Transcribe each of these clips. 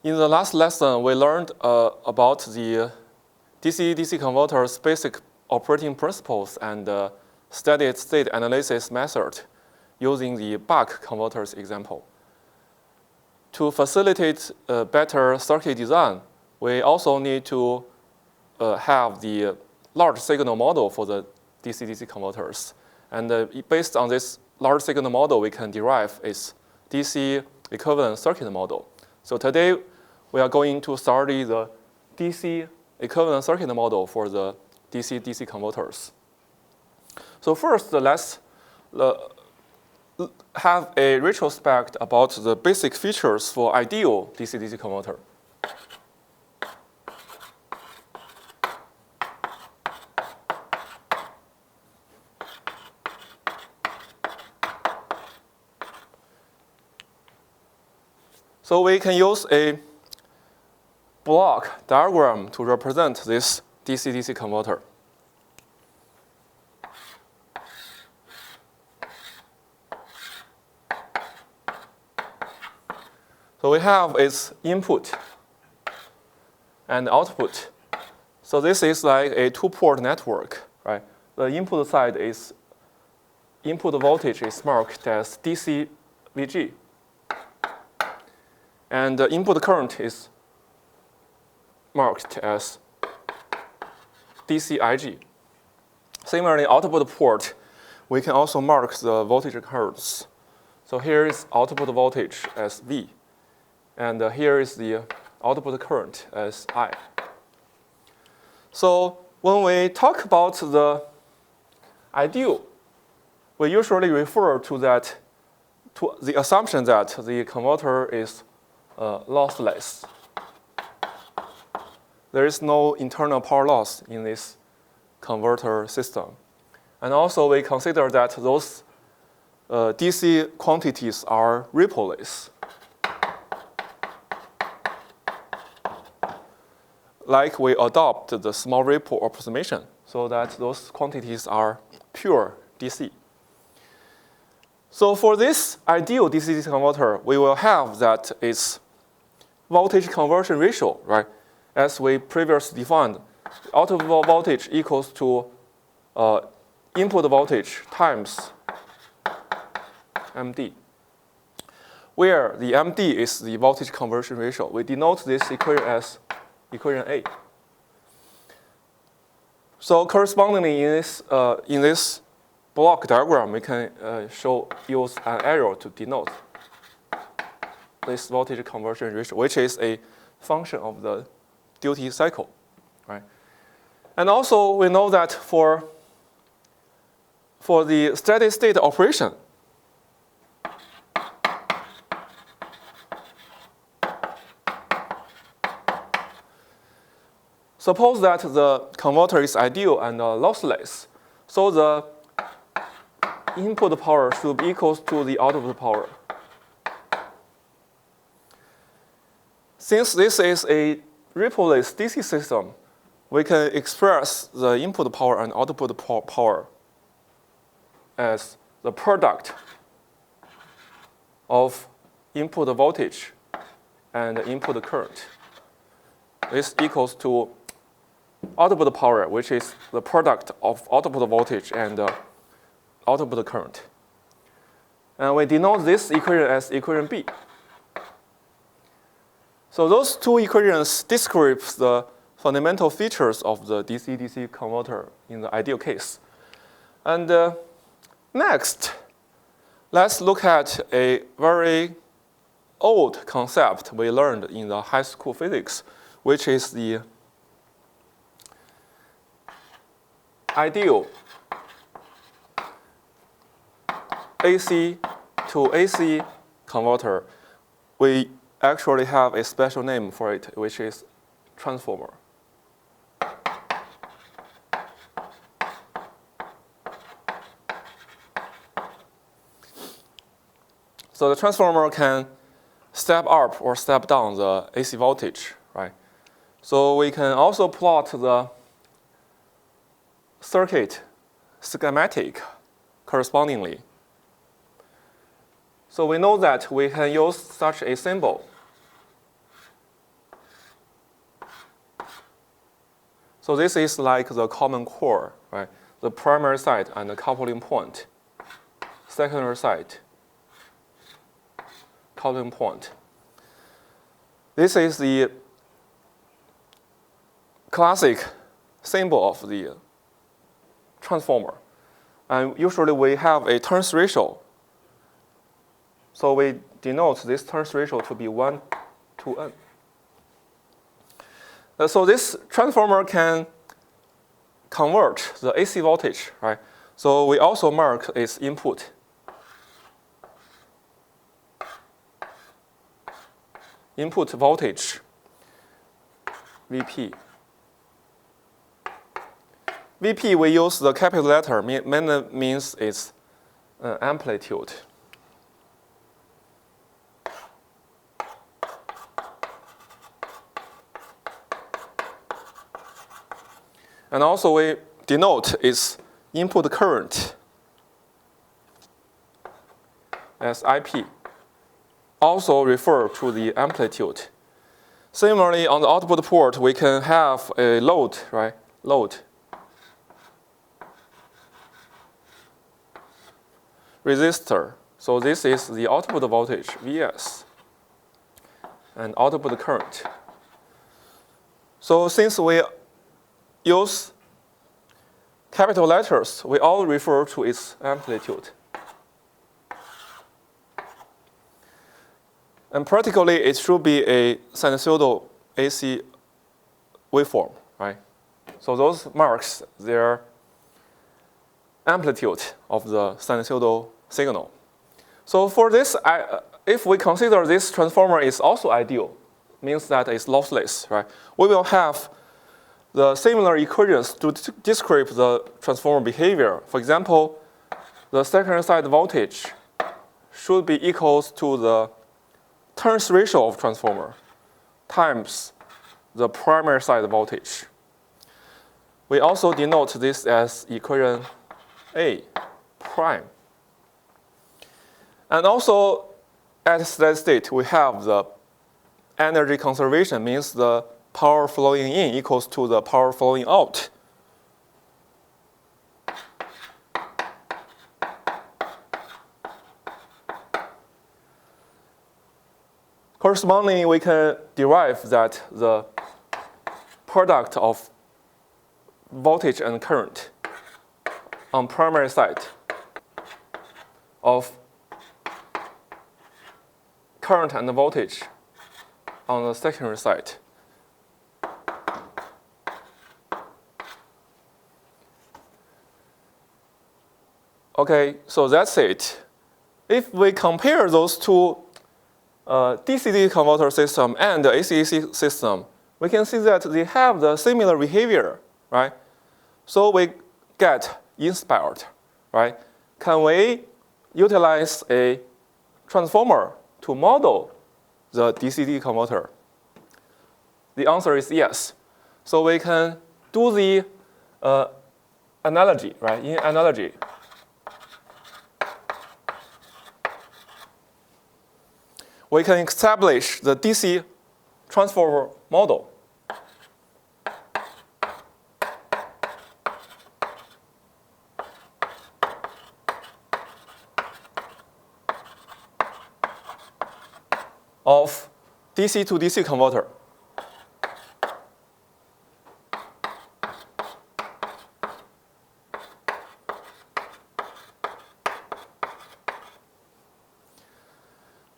In the last lesson, we learned about the DC-DC converter's basic operating principles and steady-state analysis method using the buck converters example. To facilitate better circuit design, we also need to have the large signal model for the DC-DC converters. And based on this large signal model, we can derive its DC equivalent circuit model. So today, we are going to study the DC equivalent circuit model for the DC-DC converters. So first, let's have a retrospect about the basic features for ideal DC-DC converter. So we can use a block diagram to represent this DC-DC converter. So we have its input and output. So this is like a two-port network, right? The input side is input voltage is marked as DC VG. And the input current is marked as DC IG. Similarly, output port, we can also mark the voltage currents. So here is output voltage as V. And here is the output current as I. So when we talk about the ideal, we usually refer to the assumption that the converter is lossless. There is no internal power loss in this converter system. And also we consider that those DC quantities are rippleless. Like we adopt the small ripple approximation so that those quantities are pure DC. So for this ideal DC-DC converter, we will have that its voltage conversion ratio, right? As we previously defined, output voltage equals to input voltage times MD, where the MD is the voltage conversion ratio. We denote this equation as equation A. So correspondingly, in this block diagram, we can use an arrow to denote this voltage conversion ratio, which is a function of the duty cycle, right? And also, we know that for the steady-state operation, suppose that the converter is ideal and lossless, so the input power should be equal to the output power. Since this is a rippleless DC system, we can express the input power and output power as the product of input voltage and input current. This equals to output power, which is the product of output voltage and output current. And we denote this equation as equation B. So those two equations describe the fundamental features of the DC-DC converter in the ideal case. And next, let's look at a very old concept we learned in the high school physics, which is the ideal AC to AC converter. We actually have a special name for it, which is transformer. So the transformer can step up or step down the AC voltage, right? So we can also plot the circuit schematic correspondingly. So we know that we can use such a symbol So this is like the common core, right? The primary side and the coupling point. Secondary side, coupling point. This is the classic symbol of the transformer. And usually we have a turns ratio. So we denote this turns ratio to be 1 to n. So this transformer can convert the AC voltage, right? So we also mark its input. Input voltage, VP. VP, we use the capital letter, mainly means its amplitude. And also we denote its input current as IP. Also refer to the amplitude. Similarly, on the output port, we can have a load, right? Load. Resistor. So this is the output voltage, Vs, and output current. So since we use capital letters, we all refer to its amplitude. And practically, it should be a sinusoidal AC waveform, right? So those marks their amplitude of the sinusoidal signal. So for this, if we consider this transformer is also ideal, means that it's lossless, right? We will have the similar equations to describe the transformer behavior. For example, the secondary side voltage should be equals to the turns ratio of transformer times the primary side voltage. We also denote this as equation A prime. And also, at steady state, we have the energy conservation, means the power flowing in equals to the power flowing out. Correspondingly, we can derive that the product of voltage and current on primary side of current and voltage on the secondary side. Okay, so that's it. If we compare those two DC-DC converter system and the AC-AC system, we can see that they have the similar behavior, right? So we get inspired, right? Can we utilize a transformer to model the DC-DC converter? The answer is yes. So we can do the analogy, right? In analogy, we can establish the DC transformer model. Of DC to DC converter.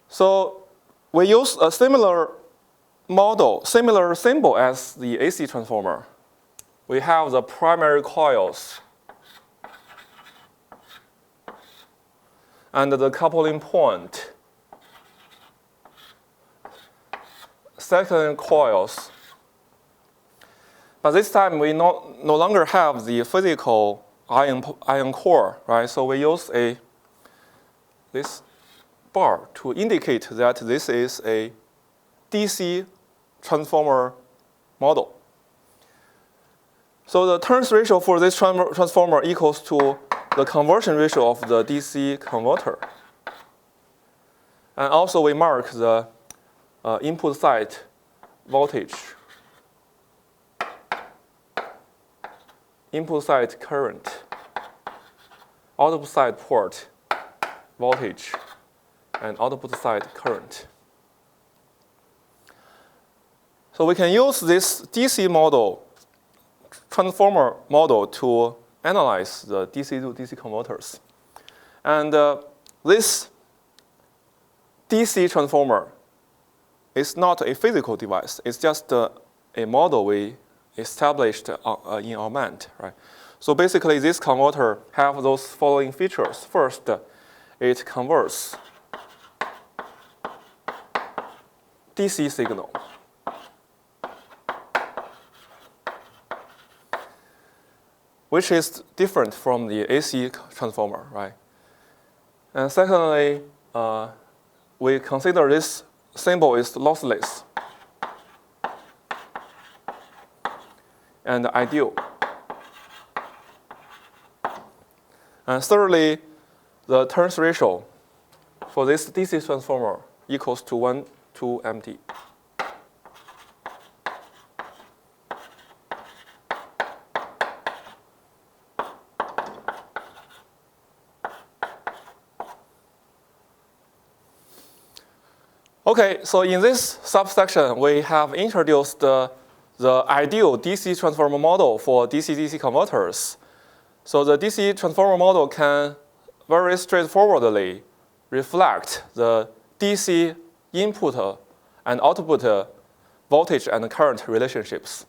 So we use a similar model, similar symbol as the AC transformer. We have the primary coils and the coupling point. Second coils. But this time we no longer have the physical iron core, right? So we use this bar to indicate that this is a DC transformer model. So the turns ratio for this transformer equals to the conversion ratio of the DC converter. And also we mark the input side voltage input side current, output side port voltage, and output side current. So we can use this DC model, transformer model, to analyze the DC to DC converters. And this DC transformer is not a physical device. It's just a model we established in our mind, right? So basically, this converter have those following features. First, it converts DC signal which is different from the AC transformer, right? And secondly, we consider this symbol is lossless and ideal. And thirdly, the turns ratio for this DC transformer equals to 1 to MT. Okay, so in this subsection, we have introduced the ideal DC transformer model for DC-DC converters. So the DC transformer model can very straightforwardly reflect the DC input and output voltage and current relationships.